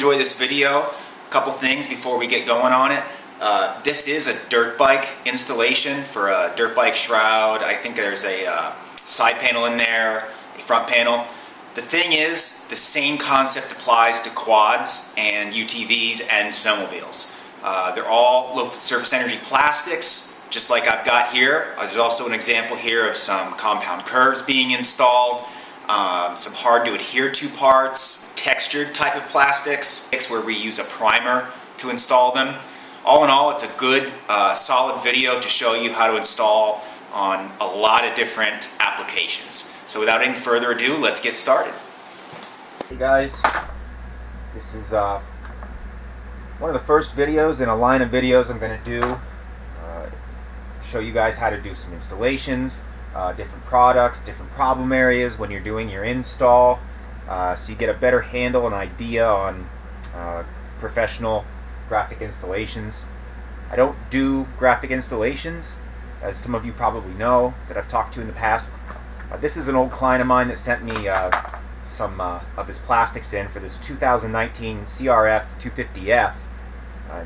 enjoy this video. A couple things before we get going on it. This is a dirt bike installation for a dirt bike shroud. I think there's a side panel in there, a front panel. The thing is, the same concept applies to quads and UTVs and snowmobiles. They're all low surface energy plastics, just like I've got here. There's also an example here of some compound curves being installed, some hard to adhere to parts, textured type of plastics where we use a primer to install them. All in all, it's a good, solid video to show you how to install on a lot of different applications. So without any further ado, let's get started. Hey guys, this is one of the first videos in a line of videos I'm going to do. Show you guys how to do some installations, different products, different problem areas when you're doing your install, so you get a better handle and idea on professional graphic installations. I don't do graphic installations, as some of you probably know that I've talked to in the past. This is an old client of mine that sent me some of his plastics in for this 2019 CRF250F.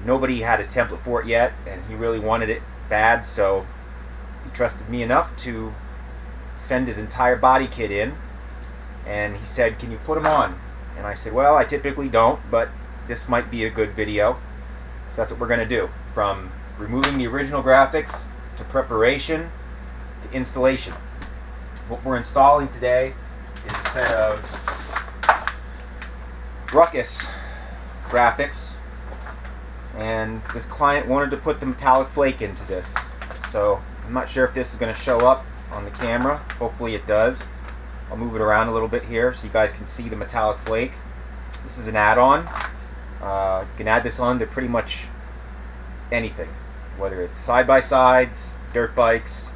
Nobody had a template for it yet, and he really wanted it bad, so he trusted me enough to send his entire body kit in, and he said, "Can you put them on?" And I said, "Well, I typically don't, but this might be a good video." So that's what we're going to do, from removing the original graphics to preparation to installation. What we're installing today is a set of Ruckus graphics, and this client wanted to put the metallic flake into this. So I'm not sure if this is going to show up on the camera. Hopefully it does. I'll move it around a little bit here so you guys can see the metallic flake. This is an add-on. You can add this on to pretty much anything, whether it's side-by-sides, dirt bikes,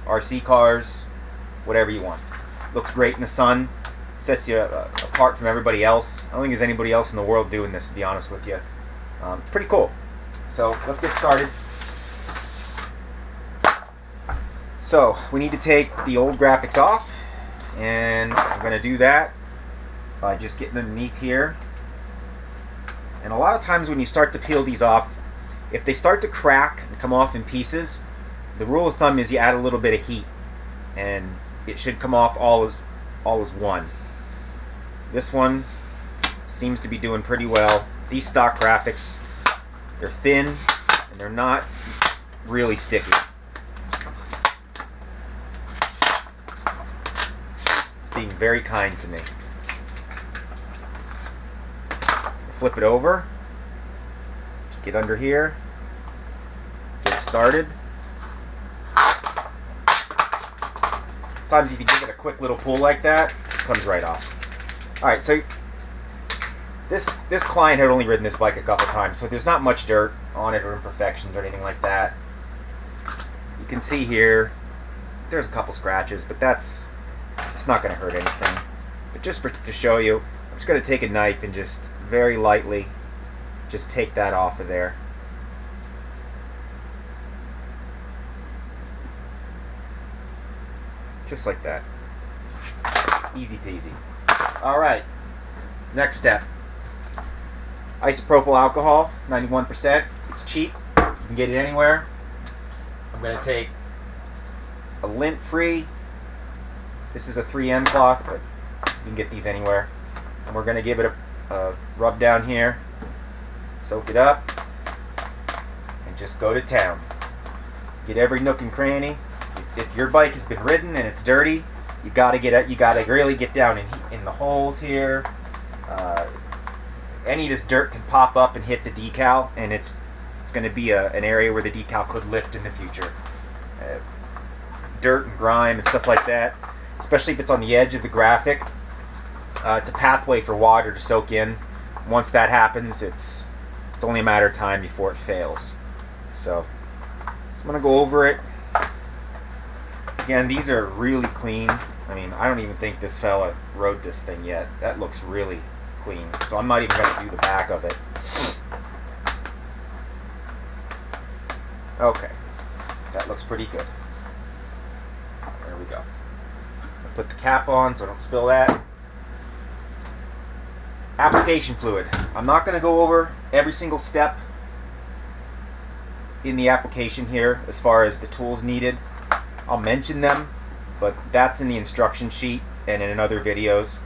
RC cars, whatever you want. Looks great in the sun, sets you apart from everybody else. I don't think there's anybody else in the world doing this, to be honest with you. It's pretty cool. So let's get started. So we need to take the old graphics off, and I'm going to do that by just getting underneath here. And a lot of times when you start to peel these off, if they start to crack and come off in pieces, the rule of thumb is you add a little bit of heat and it should come off all as one. This one seems to be doing pretty well. These stock graphics, they're thin and they're not really sticky. It's being very kind to me. Flip it over, just get under here, get started. Sometimes if you give it a quick little pull like that, it comes right off. Alright, so this client had only ridden this bike a couple times, so there's not much dirt on it or imperfections or anything like that. You can see here, there's a couple scratches, but it's not going to hurt anything. But just to show you, I'm just going to take a knife and just very lightly just take that off of there. Just like that. Easy peasy. Alright, next step. Isopropyl alcohol, 91%. It's cheap. You can get it anywhere. I'm going to take a lint-free. This is a 3M cloth, but you can get these anywhere. And we're going to give it a rub down here, soak it up, and just go to town. Get every nook and cranny. If your bike has been ridden and it's dirty, you gotta really get down in the holes here. Any of this dirt can pop up and hit the decal, and it's going to be an area where the decal could lift in the future. Dirt and grime and stuff like that, especially if it's on the edge of the graphic. It's a pathway for water to soak in. Once that happens, it's only a matter of time before it fails. So I'm going to go over it. Again, these are really clean. I mean, I don't even think this fella rode this thing yet. That looks really clean. So I'm not even going to do the back of it. Okay. That looks pretty good. There we go. I'll put the cap on so I don't spill that. Application fluid. I'm not going to go over every single step in the application here as far as the tools needed. I'll mention them, but that's in the instruction sheet and in other videos.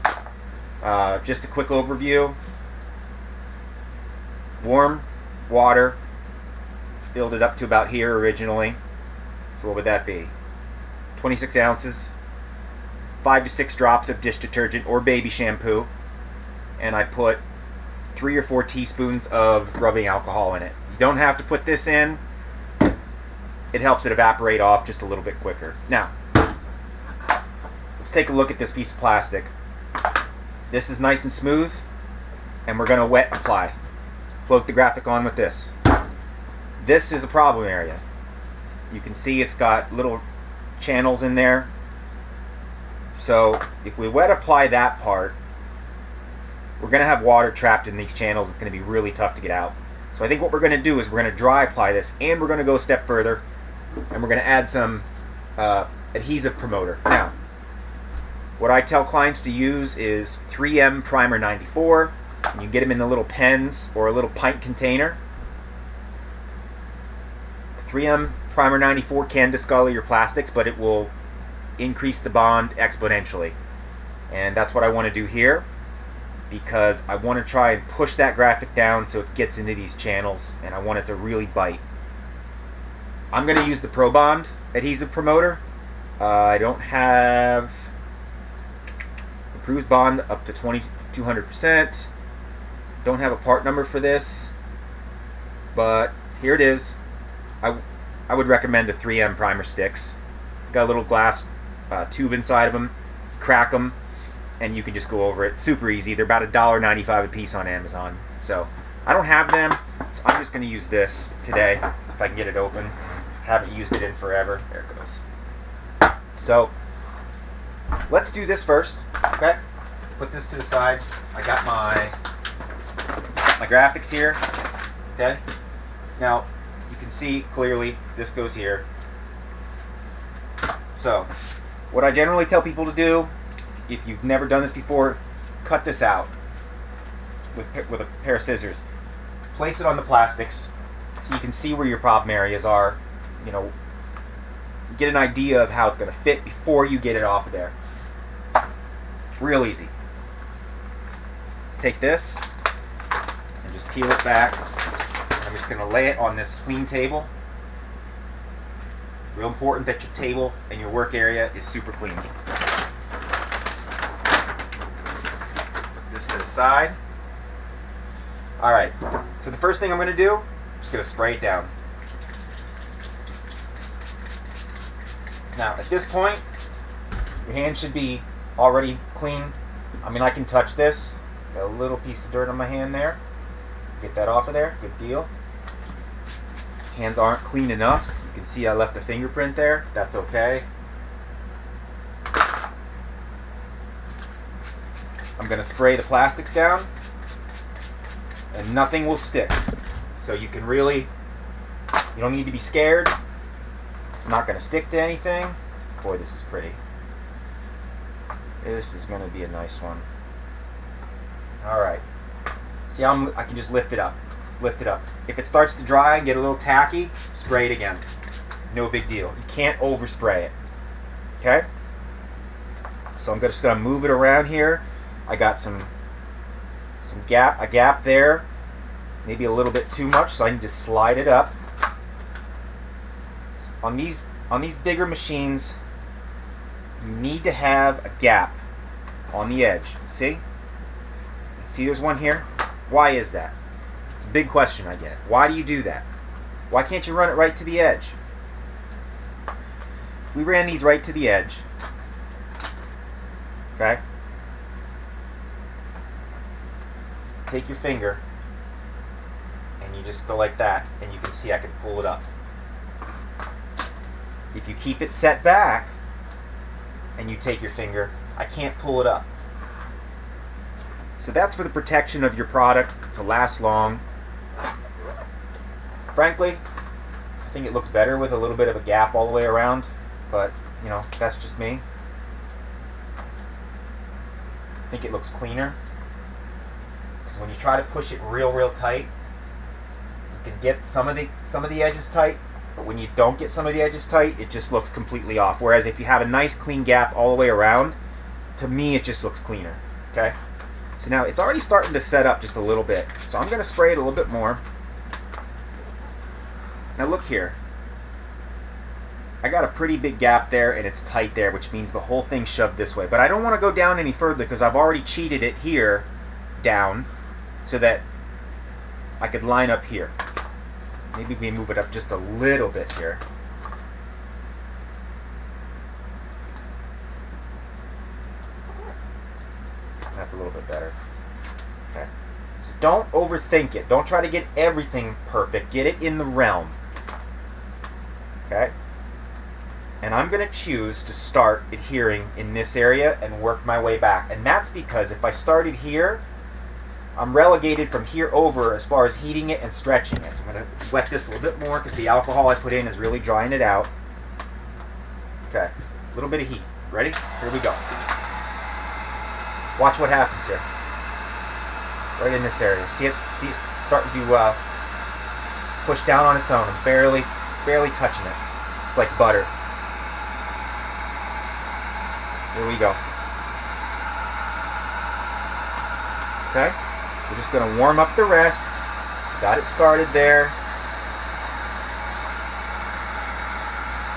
Just a quick overview. Warm water, filled it up to about here originally. So what would that be? 26 ounces, 5 to 6 drops of dish detergent or baby shampoo, and I put 3 or 4 teaspoons of rubbing alcohol in it. You don't have to put this in. It helps it evaporate off just a little bit quicker. Now, let's take a look at this piece of plastic. This is nice and smooth, and we're going to wet apply. Float the graphic on with this. This is a problem area. You can see it's got little channels in there. So if we wet apply that part, we're going to have water trapped in these channels. It's going to be really tough to get out. So I think what we're going to do is we're going to dry apply this, and we're going to go a step further, and we're going to add some Adhesive Promoter. Now, what I tell clients to use is 3M Primer 94. You can get them in the little pens or a little pint container. 3M Primer 94 can discolor your plastics, but it will increase the bond exponentially. And that's what I want to do here, because I want to try and push that graphic down so it gets into these channels, and I want it to really bite. I'm going to use the Pro Bond Adhesive Promoter. I don't have Cruise Bond up to 200%. Don't have a part number for this, but here it is. I would recommend the 3M primer sticks. Got a little glass tube inside of them. Crack them, and you can just go over it. Super easy. They're about $1.95 a piece on Amazon. So I don't have them, so I'm just going to use this today if I can get it open. Haven't used it in forever. There it goes. So let's do this first. Okay. Put this to the side. I got my graphics here. Okay. Now you can see clearly this goes here. So what I generally tell people to do, if you've never done this before, cut this out with a pair of scissors. Place it on the plastics so you can see where your problem areas are. You know, get an idea of how it's going to fit before you get it off of there. Real easy. Let's take this and just peel it back. I'm just going to lay it on this clean table. Real important that your table and your work area is super clean. Put this to the side. Alright, so the first thing I'm going to do, I'm just going to spray it down. Now, at this point, your hand should be already clean. I mean, I can touch this. Got a little piece of dirt on my hand there. Get that off of there. Good deal. Hands aren't clean enough. You can see I left a fingerprint there. That's okay. I'm going to spray the plastics down, and nothing will stick. So you can really, you don't need to be scared. It's not going to stick to anything. Boy, this is pretty. This is going to be a nice one. Alright. See how I can just lift it up. Lift it up. If it starts to dry and get a little tacky, spray it again. No big deal. You can't overspray it. Okay? So I'm just going to move it around here. I got a gap there. Maybe a little bit too much, so I can just slide it up. On these bigger machines, you need to have a gap on the edge. See? See there's one here? Why is that? It's a big question I get. Why do you do that? Why can't you run it right to the edge? If we ran these right to the edge, okay? Take your finger and you just go like that, and you can see I can pull it up. If you keep it set back and you take your finger, I can't pull it up. So that's for the protection of your product to last long. Frankly, I think it looks better with a little bit of a gap all the way around, but you know, that's just me. I think it looks cleaner. when you try to push it real tight, you can get some of the edges tight, but when you don't get some of the edges tight, it just looks completely off. Whereas if you have a nice clean gap all the way around, to me it just looks cleaner. Okay? So now it's already starting to set up just a little bit. So I'm going to spray it a little bit more. Now look here. I got a pretty big gap there and it's tight there, which means the whole thing's shoved this way. But I don't want to go down any further because I've already cheated it here down so that I could line up here. Maybe we move it up just a little bit here. That's a little bit better. Okay. So don't overthink it. Don't try to get everything perfect. Get it in the realm. Okay? And I'm going to choose to start adhering in this area and work my way back. And that's because if I started here, I'm relegated from here over as far as heating it and stretching it. I'm going to wet this a little bit more because the alcohol I put in is really drying it out. Okay, a little bit of heat. Ready? Here we go. Watch what happens here. Right in this area. See it's starting to push down on its own. I'm barely touching it. It's like butter. Here we go. Okay, so we're just going to warm up the rest. Got it started there.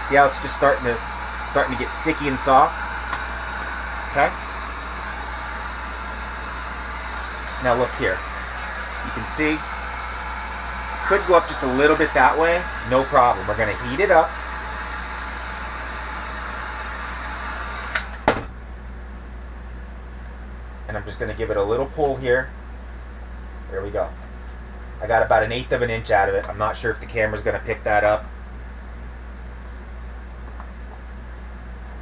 See how it's just starting to get sticky and soft? Okay. Now look here. You can see, could go up just a little bit that way. No problem. We're going to heat it up. And I'm just going to give it a little pull here. There we go. I got about 1/8 of an inch out of it. I'm not sure if the camera's going to pick that up.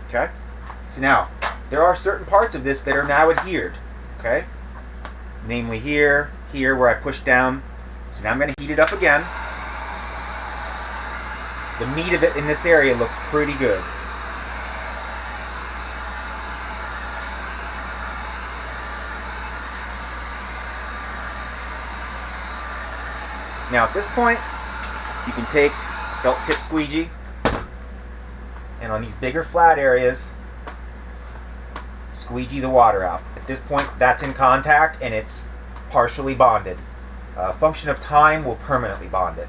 Okay. So now, there are certain parts of this that are now adhered. Okay. Namely here where I pushed down. So now I'm going to heat it up again. The meat of it in this area looks pretty good. Now at this point, you can take felt tip squeegee and on these bigger flat areas, squeegee the water out. At this point, that's in contact and it's partially bonded. Function of time will permanently bond it.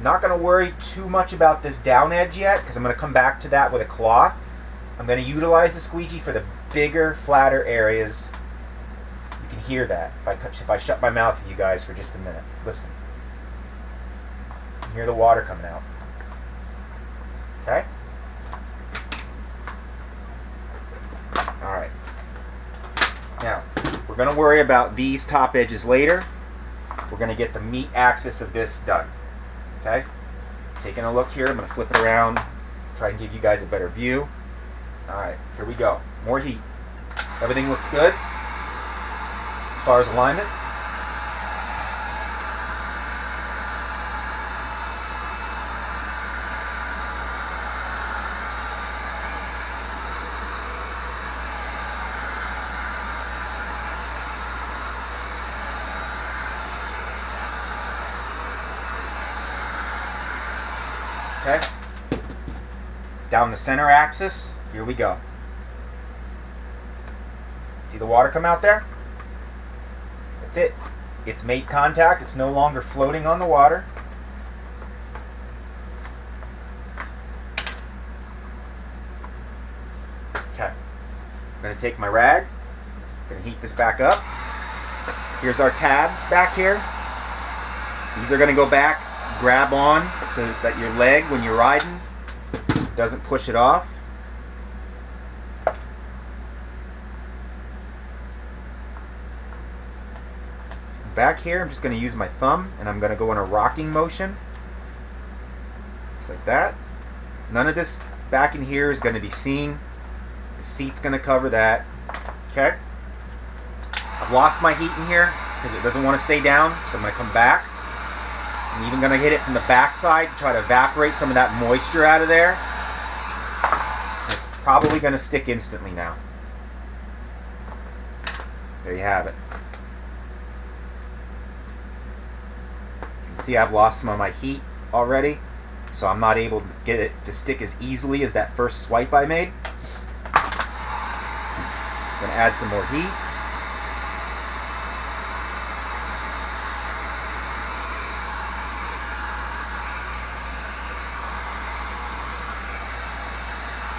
Not going to worry too much about this down edge yet because I'm going to come back to that with a cloth. I'm going to utilize the squeegee for the bigger, flatter areas. You can hear that if I shut my mouth for you guys for just a minute. Listen. You can hear the water coming out. Okay? Alright. Now, we're going to worry about these top edges later. We're going to get the meat axis of this done. Okay? Taking a look here, I'm going to flip it around, try and give you guys a better view. Alright, here we go. More heat. Everything looks good as far as alignment. Okay, down the center axis, here we go. See the water come out there? That's it. It's made contact. It's no longer floating on the water. Okay, I'm going to take my rag. I'm going to heat this back up. Here's our tabs back here. These are going to go back. Grab on so that your leg, when you're riding, doesn't push it off. Back here, I'm just going to use my thumb and I'm going to go in a rocking motion. Just like that. None of this back in here is going to be seen. The seat's going to cover that. Okay? I've lost my heat in here because it doesn't want to stay down, so I'm going to come back. I'm even going to hit it from the back side, try to evaporate some of that moisture out of there. It's probably going to stick instantly now. There you have it. See, I've lost some of my heat already, so I'm not able to get it to stick as easily as that first swipe I made. I'm going to add some more heat.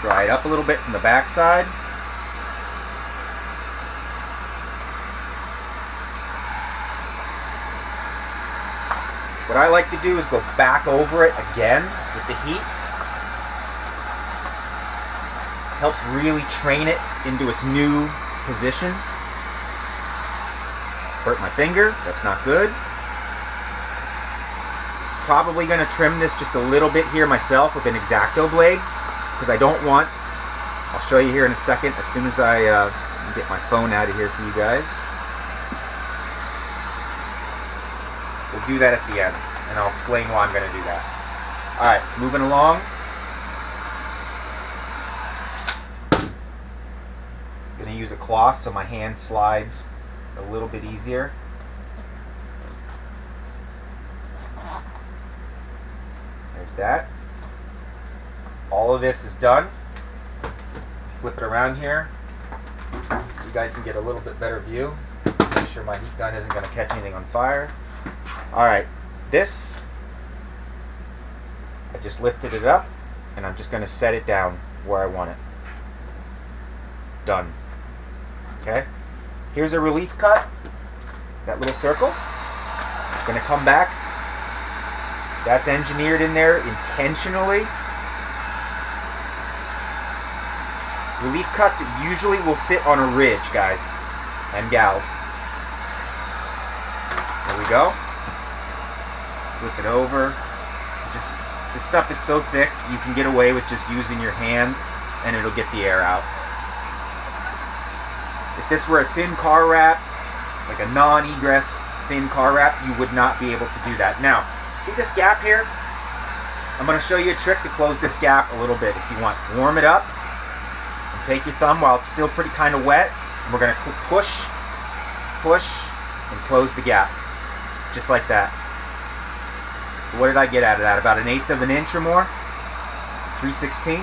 Dry it up a little bit from the back side. What I like to do is go back over it again with the heat. Helps really train it into its new position. Hurt my finger, that's not good. Probably going to trim this just a little bit here myself with an X-Acto blade, because I don't want, I'll show you here in a second as soon as I get my phone out of here for you guys. We'll do that at the end, and I'll explain why I'm going to do that. Alright, moving along. I'm going to use a cloth so my hand slides a little bit easier. There's that. All of this is done. Flip it around here so you guys can get a little bit better view. Make sure my heat gun isn't going to catch anything on fire. Alright, this, I just lifted it up and I'm just going to set it down where I want it. Done. Okay, here's a relief cut, that little circle. I'm going to come back. That's engineered in there intentionally. Relief cuts usually will sit on a ridge, guys and gals. There we go. Flip it over. Just, this stuff is so thick you can get away with just using your hand and it'll get the air out. If this were a thin car wrap, like a non-egress thin car wrap, you would not be able to do that. Now, see this gap here? I'm going to show you a trick to close this gap a little bit if you want. Warm it up and take your thumb while it's still pretty kind of wet, and we're going to push, and close the gap. Just like that. So what did I get out of that? About 1/8 of an inch or more? 3/16.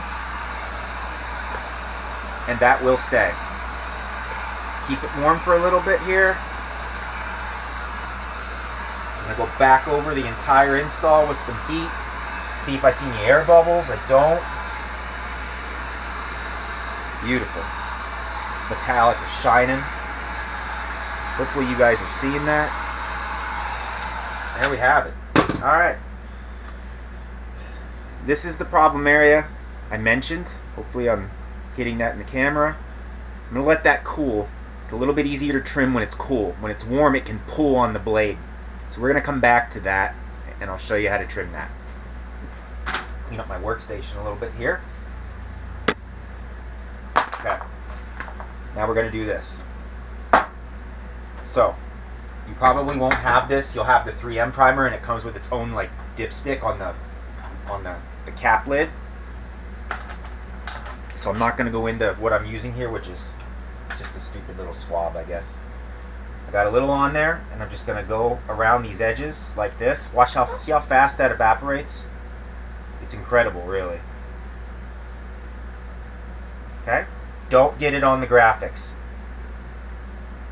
And that will stay. Keep it warm for a little bit here. I'm going to go back over the entire install with some heat. See if I see any air bubbles. I don't. Beautiful. Metallic is shining. Hopefully you guys are seeing that. There we have it. Alright. This is the problem area I mentioned. Hopefully I'm hitting that in the camera. I'm going to let that cool. It's a little bit easier to trim when it's cool. When it's warm, it can pull on the blade. So we're going to come back to that, and I'll show you how to trim that. Clean up my workstation a little bit here. Okay. Now we're going to do this. So, you probably won't have this. You'll have the 3M primer, and it comes with its own like dipstick on the cap lid. So I'm not going to go into what I'm using here, which is just a stupid little swab, I guess. I got a little on there, and I'm just going to go around these edges like this. See how fast that evaporates? It's incredible, really. Okay? Don't get it on the graphics.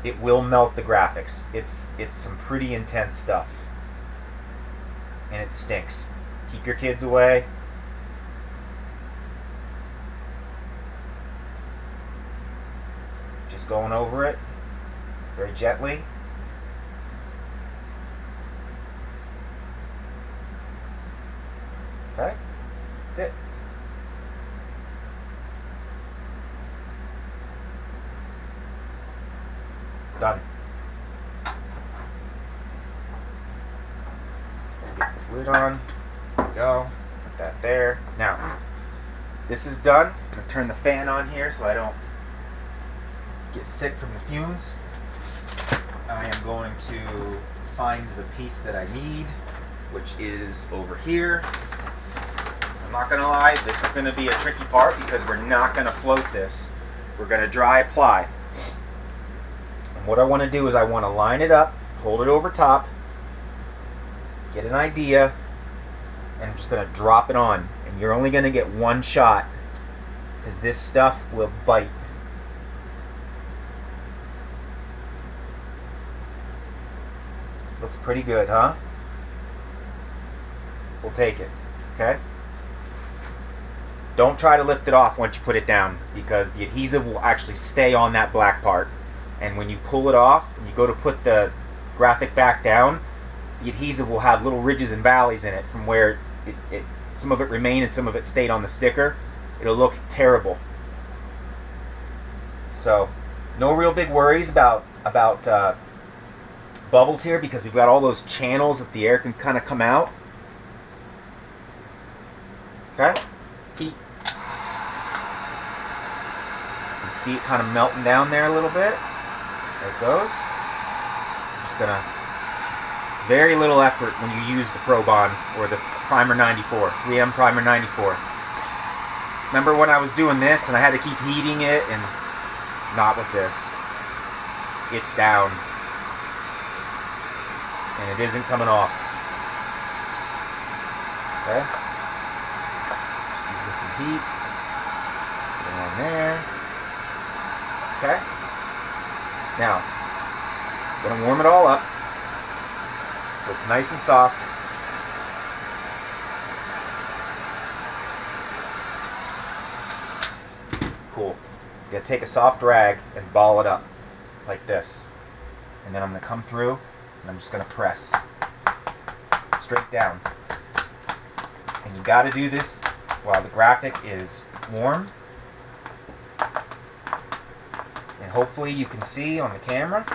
It will melt the graphics. It's some pretty intense stuff. And it stinks. Keep your kids away. Just going over it very gently. Okay, that's it. Done. Get this lid on. There we go. Put that there. Now, this is done. I'm going to turn the fan on here so I don't get sick from the fumes. I am going to find the piece that I need, which is over here. I'm not going to lie, this is going to be a tricky part because we're not going to float this. We're going to dry apply. And what I want to do is I want to line it up, hold it over top, get an idea, and I'm just going to drop it on. And you're only going to get one shot, because this stuff will bite. Looks pretty good, huh? We'll take it, okay? Don't try to lift it off once you put it down, because the adhesive will actually stay on that black part. And when you pull it off and you go to put the graphic back down, the adhesive will have little ridges and valleys in it from where some of it remained and some of it stayed on the sticker. It'll look terrible. So no real big worries about bubbles here, because we've got all those channels that the air can kind of come out. Okay? Heat. You see it kind of melting down there a little bit. There it goes. I'm just gonna, very little effort when you use the Pro Bond or the Primer 94, 3M Primer 94. Remember when I was doing this and I had to keep heating it, and not with this. It's down. And it isn't coming off. Okay? Just using some heat. Put it on there. Okay? Now, I'm going to warm it all up so it's nice and soft. Cool. I'm going to take a soft rag and ball it up like this. And then I'm going to come through and I'm just going to press straight down. And you got to do this while the graphic is warm. And hopefully you can see on the camera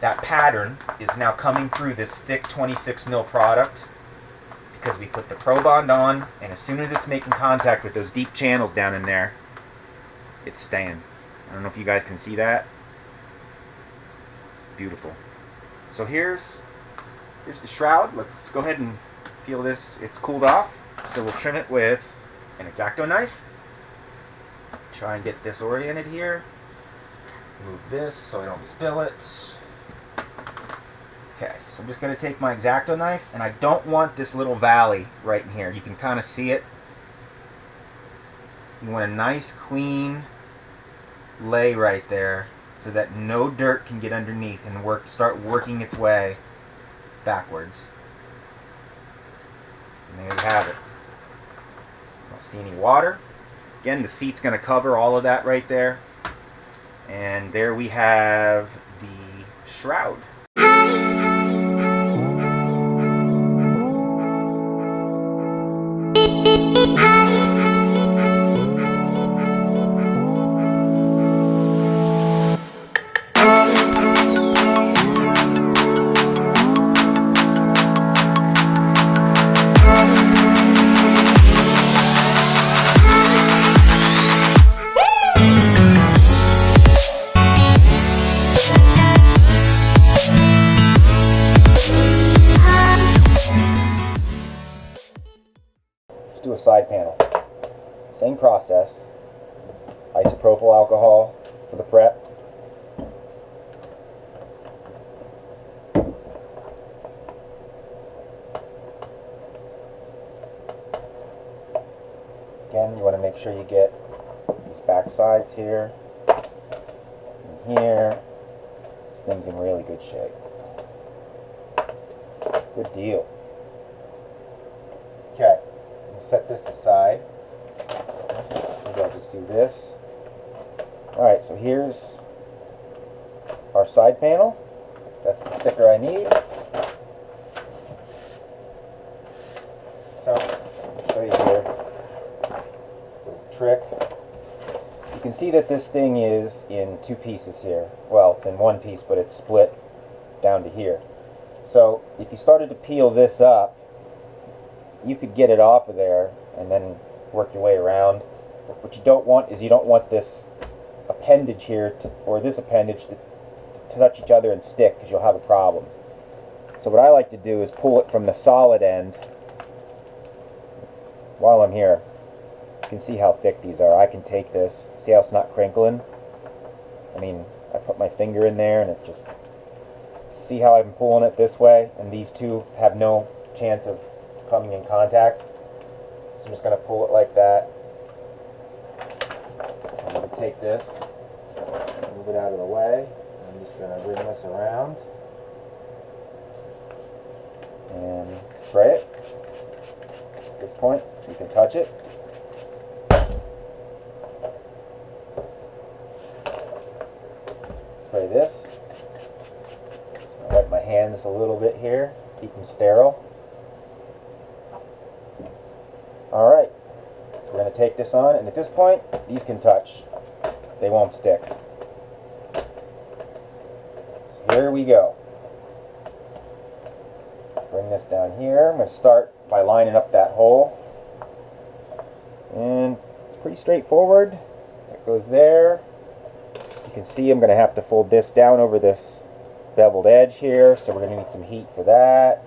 that pattern is now coming through this thick 26mm product, because we put the Pro Bond on, and as soon as it's making contact with those deep channels down in there, it's staying. I don't know if you guys can see that. Beautiful. So here's the shroud. Let's go ahead and feel this. It's cooled off. So we'll trim it with an X-Acto knife. Try and get this oriented here. Move this so I don't spill it. Okay, so I'm just going to take my X-Acto knife, and I don't want this little valley right in here. You can kind of see it. You want a nice clean lay right there so that no dirt can get underneath and start working its way backwards. And there you have it. Don't see any water. Again, the seat's going to cover all of that right there. And there we have the shroud. Do a side panel. Same process. Isopropyl alcohol for the prep. Again, you want to make sure you get these back sides here and here. This thing's in really good shape. Good deal. Okay. Set this aside. Maybe I'll just do this. Alright, so here's our side panel. That's the sticker I need. So, I'll show you here. Little trick. You can see that this thing is in two pieces here. Well, it's in one piece, but it's split down to here. So, if you started to peel this up, you could get it off of there and then work your way around. What you don't want is, you don't want this appendage here or this appendage to touch each other and stick, because you'll have a problem. So what I like to do is pull it from the solid end. While I'm here, you can see how thick these are. I can take this, see how it's not crinkling? I mean, I put my finger in there and it's just See how I'm pulling it this way, and these two have no chance of coming in contact. So I'm just going to pull it like that. I'm going to take this, move it out of the way. I'm just going to bring this around and spray it. At this point, you can touch it. Spray this. I'll wipe my hands a little bit here, keep them sterile. Alright, so we're going to take this on, and at this point, these can touch. They won't stick. So here we go. Bring this down here. I'm going to start by lining up that hole. And it's pretty straightforward. That goes there. You can see I'm going to have to fold this down over this beveled edge here, so we're going to need some heat for that.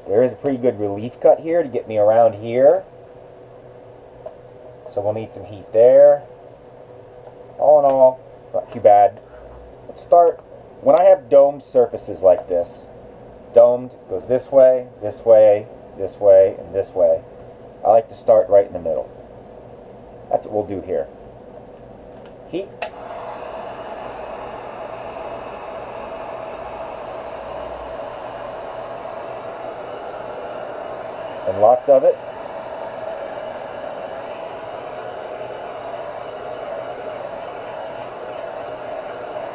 There is a pretty good relief cut here to get me around here. So we'll need some heat there. All in all, not too bad. Let's start, when I have domed surfaces like this, domed goes this way, this way, this way, and this way. I like to start right in the middle. That's what we'll do here. Heat. And lots of it.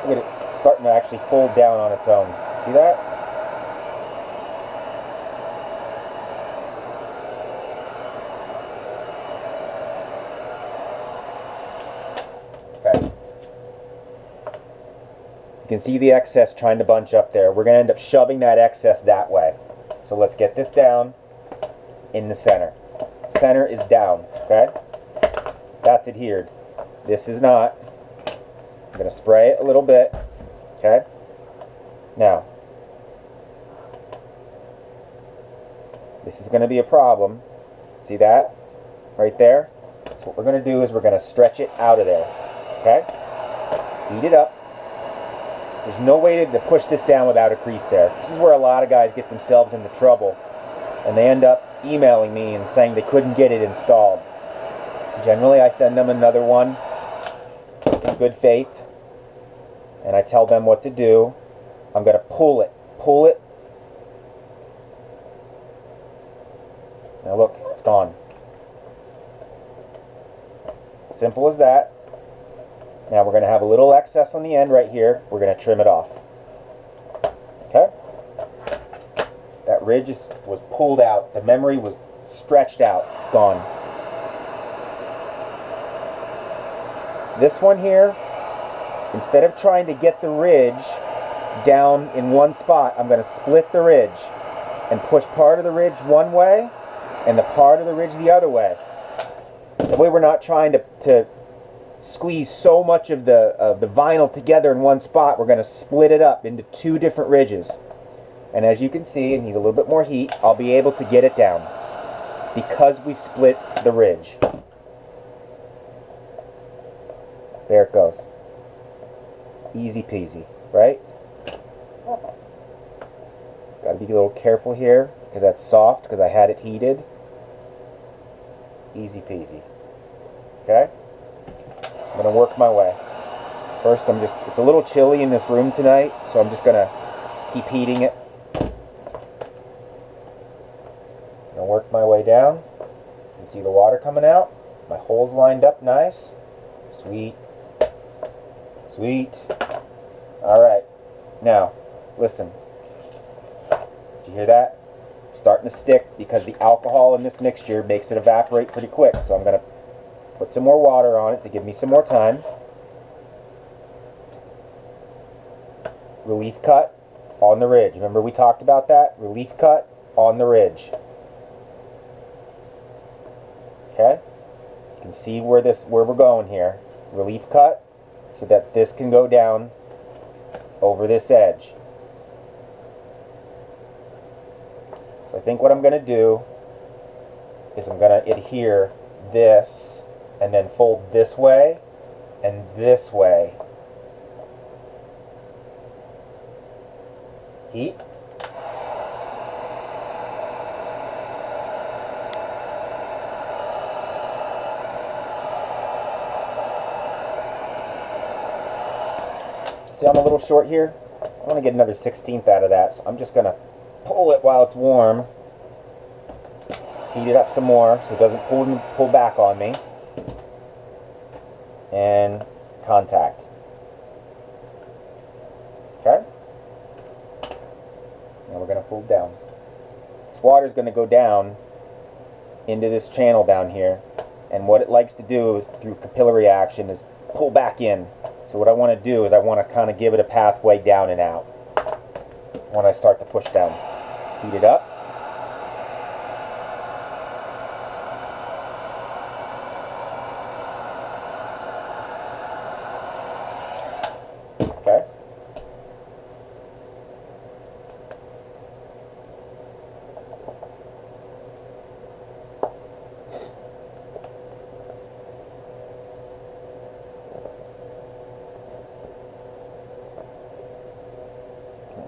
Look at it, it's starting to actually fold down on its own. See that? Okay. You can see the excess trying to bunch up there. We're going to end up shoving that excess that way. So let's get this down in the center. Center is down, okay? That's adhered. This is not. I'm going to spray it a little bit, okay? Now, this is going to be a problem. See that? Right there? So what we're going to do is we're going to stretch it out of there, okay? Heat it up. There's no way to push this down without a crease there. This is where a lot of guys get themselves into trouble, and they end up emailing me and saying they couldn't get it installed. Generally, I send them another one in good faith, and I tell them what to do. I'm going to pull it. Pull it. Now look, it's gone. Simple as that. Now we're going to have a little excess on the end right here. We're going to trim it off. Okay? That ridge was pulled out. The memory was stretched out. It's gone. This one here, instead of trying to get the ridge down in one spot, I'm going to split the ridge and push part of the ridge one way and the part of the ridge the other way. That way we're not trying to squeeze so much of the vinyl together in one spot. We're going to split it up into two different ridges. And as you can see, I need a little bit more heat. I'll be able to get it down because we split the ridge. There it goes. Easy peasy, right? Got to be a little careful here because that's soft because I had it heated. Easy peasy. Okay? I'm going to work my way. First, it's a little chilly in this room tonight, so I'm just going to keep heating it. I'm going to work my way down. You can see the water coming out. My hole's lined up nice. Sweet. Sweet. Alright. Now, listen. Did you hear that? It's starting to stick because the alcohol in this mixture makes it evaporate pretty quick. So I'm going to put some more water on it to give me some more time. Relief cut on the ridge. Remember we talked about that? Relief cut on the ridge. Okay? You can see where we're going here. Relief cut so that this can go down over this edge. So I think what I'm going to do is I'm going to adhere this and then fold this way and this way. Heat. See, I'm a little short here. I want to get another 1/16 out of that, so I'm just going to pull it while it's warm. Heat it up some more so it doesn't pull back on me. And contact. Okay? Now we're going to fold down. This water is going to go down into this channel down here, and what it likes to do is, through capillary action, is pull back in. So what I want to do is I want to kind of give it a pathway down and out when I start to push down. Heat it up. Okay.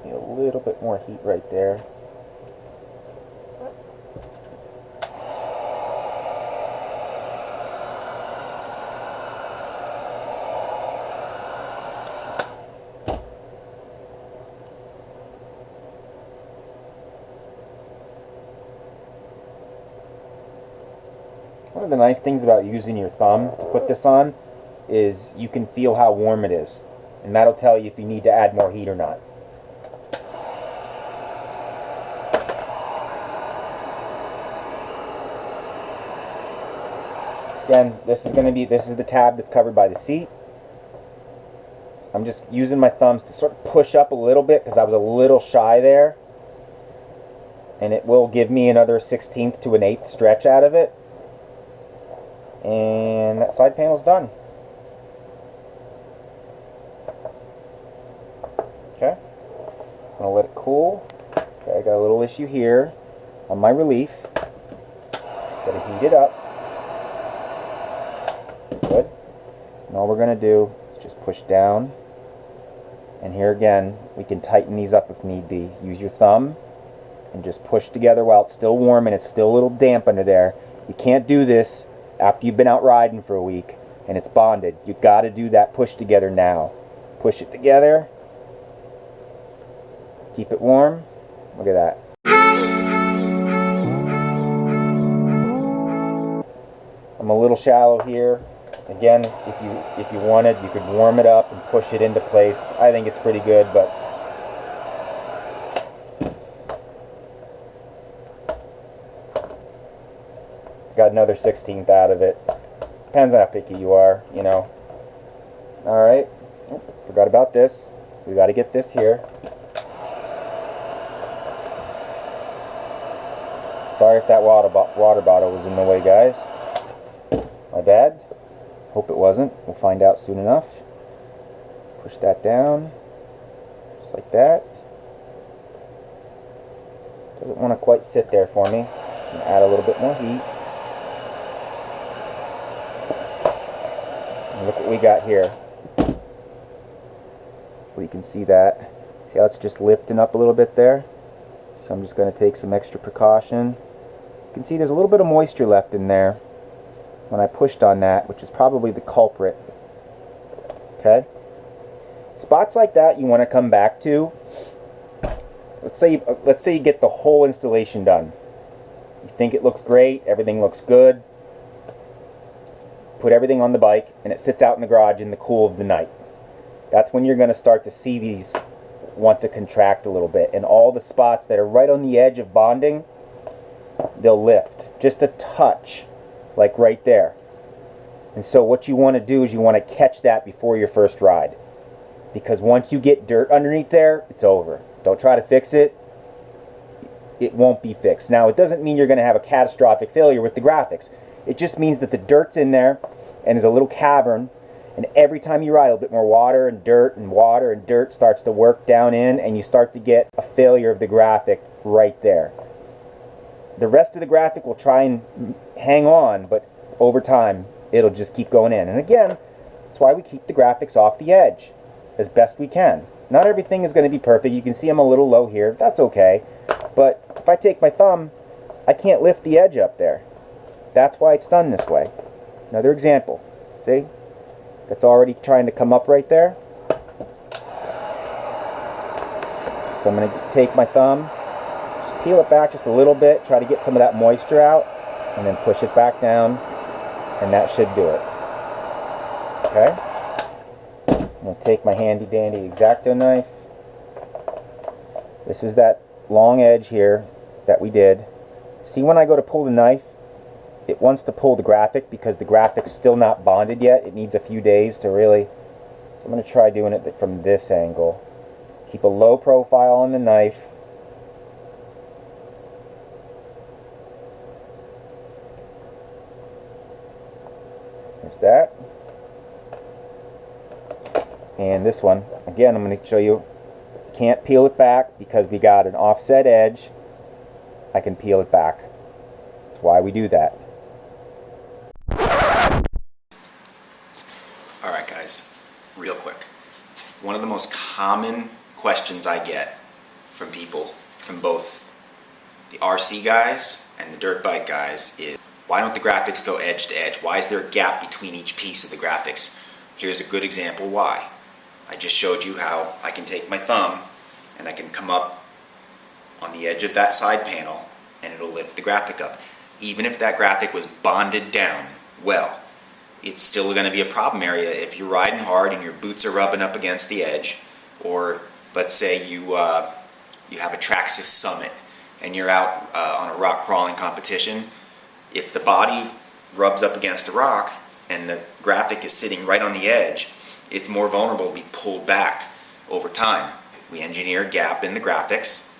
Maybe a little bit more heat right there. One of the nice things about using your thumb to put this on is you can feel how warm it is, and that'll tell you if you need to add more heat or not. Again, this is the tab that's covered by the seat. So I'm just using my thumbs to sort of push up a little bit because I was a little shy there, and it will give me another 1/16 to an 1/8 stretch out of it. And that side panel's done. Okay, I'm gonna let it cool. Okay, I got a little issue here on my relief. Gotta heat it up. Good. And all we're gonna do is just push down. And here again, we can tighten these up if need be. Use your thumb and just push together while it's still warm and it's still a little damp under there. You can't do this after you've been out riding for a week and it's bonded. You got to do that push together now. Push it together. Keep it warm. Look at that. I'm a little shallow here. Again, if you wanted, you could warm it up and push it into place. I think it's pretty good, but got another 1/16 out of it. Depends on how picky you are, you know. Alright, oh, forgot about this. We got to get this here. Sorry if that water bottle was in the way, guys. My bad. Hope it wasn't. We'll find out soon enough. Push that down. Just like that. Doesn't want to quite sit there for me. I'm going to add a little bit more heat. And look what we got here. Hopefully you can see that. See how it's just lifting up a little bit there? So I'm just going to take some extra precaution. You can see there's a little bit of moisture left in there when I pushed on that, which is probably the culprit. Okay? Spots like that you want to come back to. Let's say you get the whole installation done. You think it looks great, everything looks good. Put everything on the bike and it sits out in the garage in the cool of the night. That's when you're going to start to see these want to contract a little bit, and all the spots that are right on the edge of bonding, they'll lift just a touch, like right there. And so what you want to do is you want to catch that before your first ride, because once you get dirt underneath there, it's over. Don't try to fix it. It won't be fixed. Now, it doesn't mean you're going to have a catastrophic failure with the graphics. It just means that the dirt's in there and there's a little cavern, and every time you ride, a bit more water and dirt starts to work down in, and you start to get a failure of the graphic right there. The rest of the graphic will try and hang on, but over time it'll just keep going in. And again, that's why we keep the graphics off the edge as best we can. Not everything is going to be perfect. You can see I'm a little low here. That's okay. But if I take my thumb, I can't lift the edge up there. That's why it's done this way. Another example. See? That's already trying to come up right there. So I'm going to take my thumb, just peel it back just a little bit, try to get some of that moisture out, and then push it back down, and that should do it. Okay? I'm going to take my handy dandy X-Acto knife. This is that long edge here that we did. See, when I go to pull the knife, it wants to pull the graphic because the graphic's still not bonded yet. It needs a few days to really... So I'm going to try doing it from this angle. Keep a low profile on the knife. There's that. And this one, again, I'm going to show you, can't peel it back because we got an offset edge. I can peel it back. That's why we do that. Alright guys, real quick. One of the most common questions I get from people, from both the RC guys and the dirt bike guys, is why don't the graphics go edge to edge? Why is there a gap between each piece of the graphics? Here's a good example why. I just showed you how I can take my thumb and I can come up on the edge of that side panel and it'll lift the graphic up. Even if that graphic was bonded down well, it's still going to be a problem area if you're riding hard and your boots are rubbing up against the edge, or let's say you have a Traxxas Summit and you're out on a rock crawling competition. If the body rubs up against a rock and the graphic is sitting right on the edge, it's more vulnerable to be pulled back over time. We engineer a gap in the graphics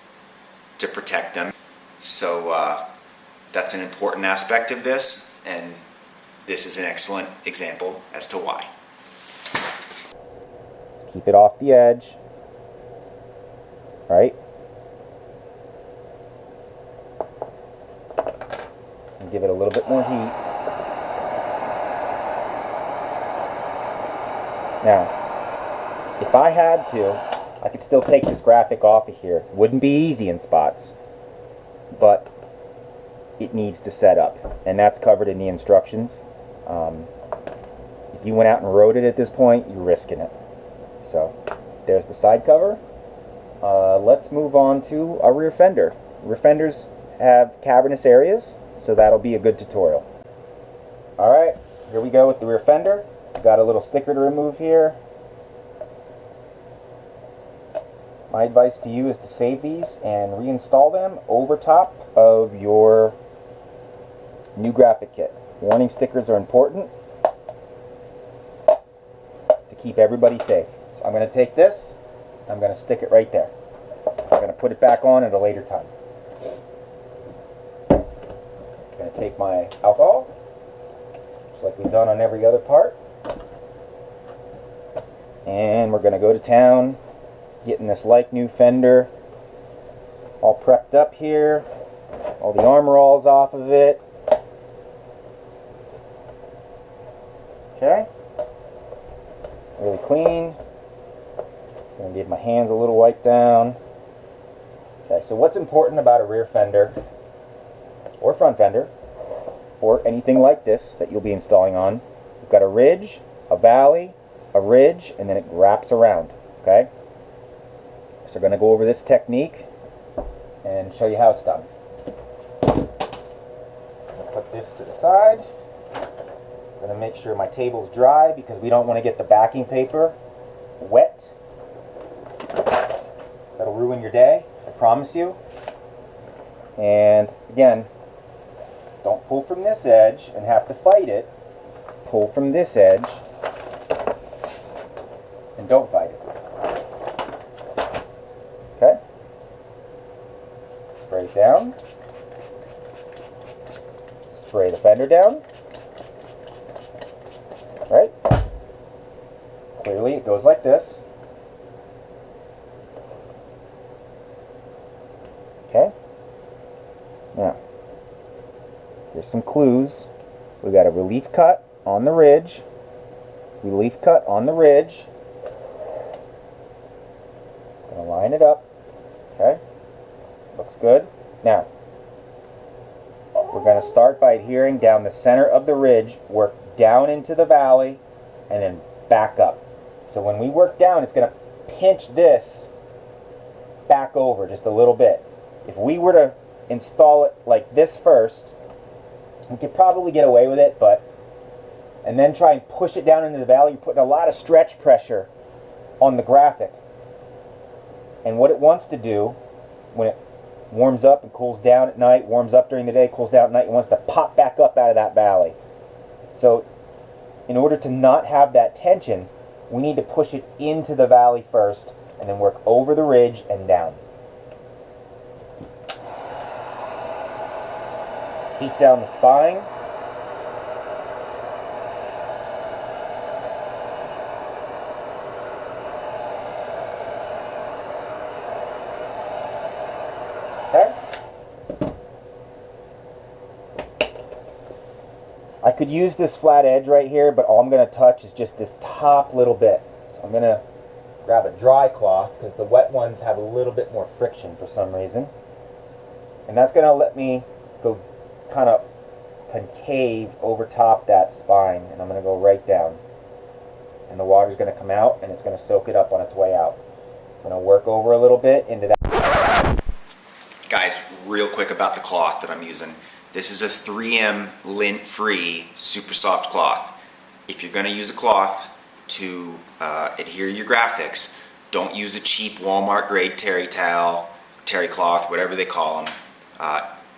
to protect them. So that's an important aspect of this, and this is an excellent example as to why. Just keep it off the edge, right? And give it a little bit more heat. Now, if I had to, I could still take this graphic off of here. Wouldn't be easy in spots, but it needs to set up, and that's covered in the instructions. If you went out and rode it at this point, you're risking it. So there's the side cover. Let's move on to our rear fender. Rear fenders have cavernous areas, so that'll be a good tutorial. Alright, here we go with the rear fender. Got a little sticker to remove here. My advice to you is to save these and reinstall them over top of your new graphic kit. Warning stickers are important to keep everybody safe. So I'm going to take this, I'm going to stick it right there. So I'm going to put it back on at a later time. I'm going to take my alcohol, just like we've done on every other part. And we're going to go to town, getting this like new fender all prepped up here, all the armor alls off of it. Okay, really clean. I'm going to get my hands a little wiped down. Okay, so what's important about a rear fender or front fender or anything like this that you'll be installing on? You've got a ridge, a valley, a ridge, and then it wraps around. Okay, so we're going to go over this technique and show you how it's done. I'll put this to the side. I'm going to make sure my table's dry because we don't want to get the backing paper wet. That'll ruin your day, I promise you. And again, don't pull from this edge and have to fight it. Pull from this edge and don't fight it. Okay? Spray it down. Spray the fender down. Right? Clearly it goes like this. Okay? Now, here's some clues. We got a relief cut on the ridge. Relief cut on the ridge. line it up. Okay, looks good. Now, we're going to start by adhering down the center of the ridge, work down into the valley, and then back up. So when we work down, it's going to pinch this back over just a little bit. If we were to install it like this first, we could probably get away with it, and then try and push it down into the valley, you're putting a lot of stretch pressure on the graphic. And what it wants to do, when it warms up and cools down at night, warms up during the day, cools down at night, it wants to pop back up out of that valley. So in order to not have that tension, we need to push it into the valley first and then work over the ridge and down. Heat down the spine. Okay. I could use this flat edge right here, but all I'm going to touch is just this top little bit. So I'm going to grab a dry cloth because the wet ones have a little bit more friction for some reason. And that's going to let me go kind of concave over top that spine, and I'm going to go right down, and the water's going to come out and it's going to soak it up on its way out. I'm going to work over a little bit into that. Guys, real quick about the cloth that I'm using. This is a 3M lint-free super soft cloth. If you're going to use a cloth to adhere your graphics, don't use a cheap Walmart grade terry towel, terry cloth, whatever they call them.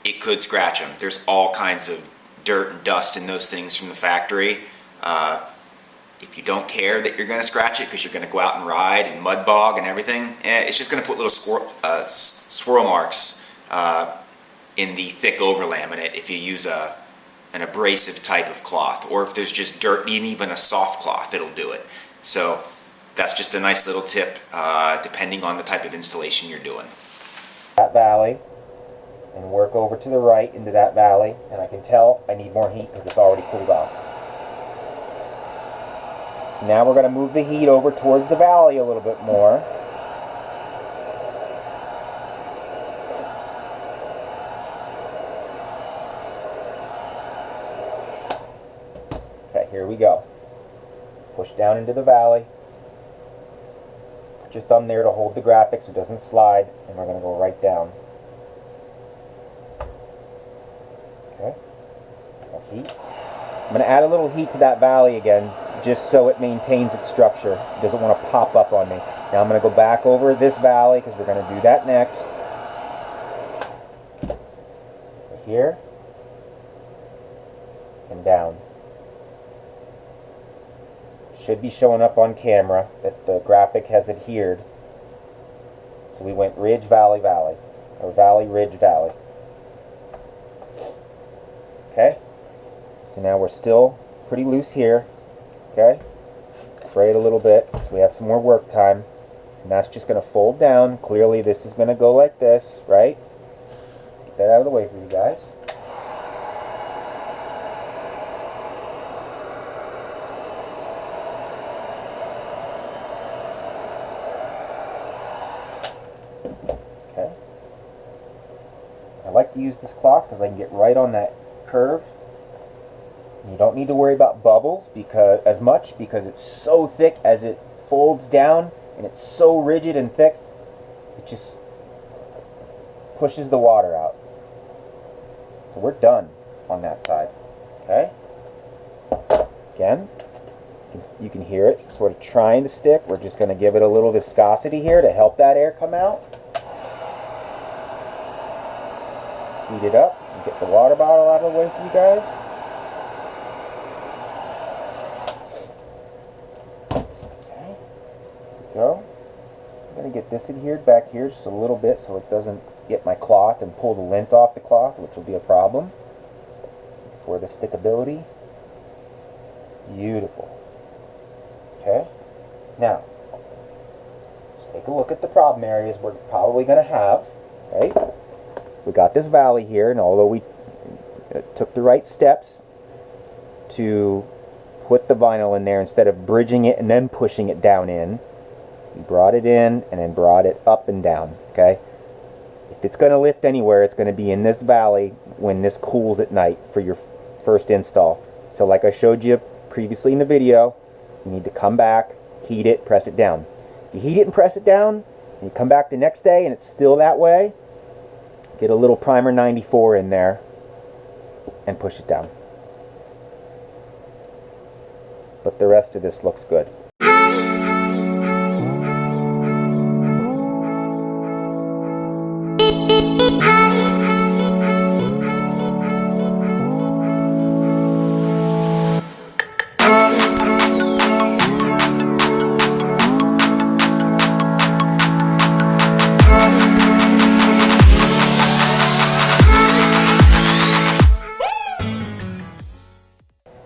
It could scratch them. There's all kinds of dirt and dust in those things from the factory. If you don't care that you're going to scratch it because you're going to go out and ride and mud bog and everything, it's just going to put little swirl marks in the thick over laminate if you use an abrasive type of cloth, or if there's just dirt and even a soft cloth, it'll do it. So that's just a nice little tip depending on the type of installation you're doing. That valley, and work over to the right into that valley, and I can tell I need more heat because it's already cooled off. So now we're going to move the heat over towards the valley a little bit more. Okay, here we go. Push down into the valley. Put your thumb there to hold the graphic so it doesn't slide, and we're going to go right down. Okay. Heat. I'm going to add a little heat to that valley again, just so it maintains its structure. It doesn't want to pop up on me. Now I'm going to go back over this valley because we're going to do that next. Here and down. Should be showing up on camera that the graphic has adhered. So we went ridge, valley, valley, or valley, ridge, valley. Okay, so now we're still pretty loose here. Okay, spray it a little bit so we have some more work time, and that's just going to fold down. Clearly this is going to go like this, right? Get that out of the way for you guys. Okay, I like to use this cloth because I can get right on that curve. You don't need to worry about bubbles because it's so thick as it folds down, and it's so rigid and thick, it just pushes the water out. So we're done on that side. Okay? Again, you can hear it sort of trying to stick. We're just going to give it a little viscosity here to help that air come out. Heat it up and get the water bottle out of the way for you guys. Go. I'm going to get this adhered back here just a little bit so it doesn't get my cloth and pull the lint off the cloth, which will be a problem for the stickability. Beautiful. Okay, now let's take a look at the problem areas we're probably going to have. Right, we got this valley here, and although we took the right steps to put the vinyl in there instead of bridging it and then pushing it down in, We brought it in and then brought it up and down, okay? If it's going to lift anywhere, it's going to be in this valley when this cools at night for your first install. So like I showed you previously in the video, you need to come back, heat it, press it down. If you heat it and press it down, and you come back the next day and it's still that way, get a little primer 94 in there and push it down. But the rest of this looks good.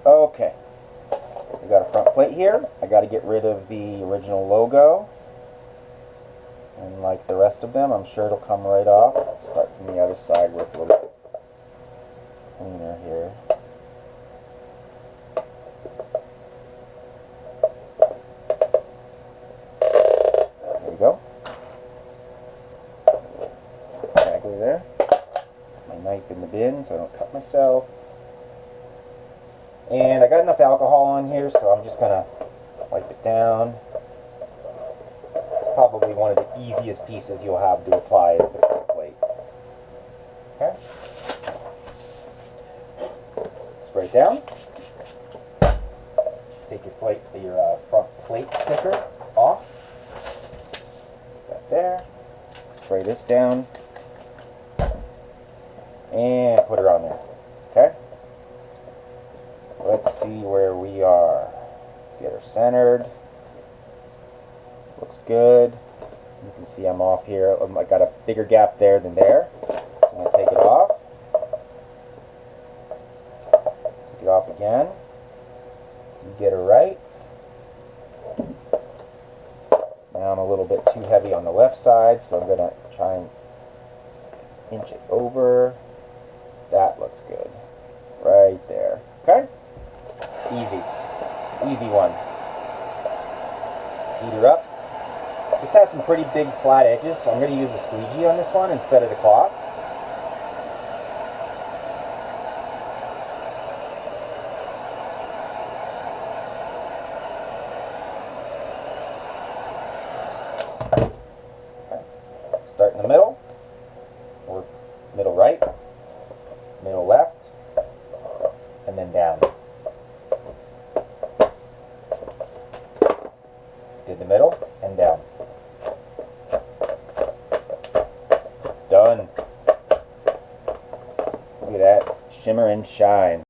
Okay, we got a front plate here. I got to get rid of the original logo, and like the rest of them, I'm sure it'll come right off. Let's start from the other side where it's a little cleaner here. There we go. Exactly there. My knife in the bin so I don't cut myself. And I got enough alcohol on here, so I'm just going to wipe it down. It's probably one of the easiest pieces you'll have to apply is the front plate. Okay. Spray it down. Take your front plate sticker off. That there. Spray this down. And put her on there. Okay. Let's see where we are. Get her centered. Looks good. You can see I'm off here. I got a bigger gap there than there. So I'm going to take it off. Take it off again. You get her right. Now I'm a little bit too heavy on the left side, so I'm going to try and inch it over. That looks good. Right there. Okay? Easy. Easy one. Heat her up. This has some pretty big flat edges, so I'm going to use the squeegee on this one instead of the cloth. Okay. Start in the middle, or middle right, middle left, and then down. Did the middle and down. Done. Look at that. Shimmer and shine.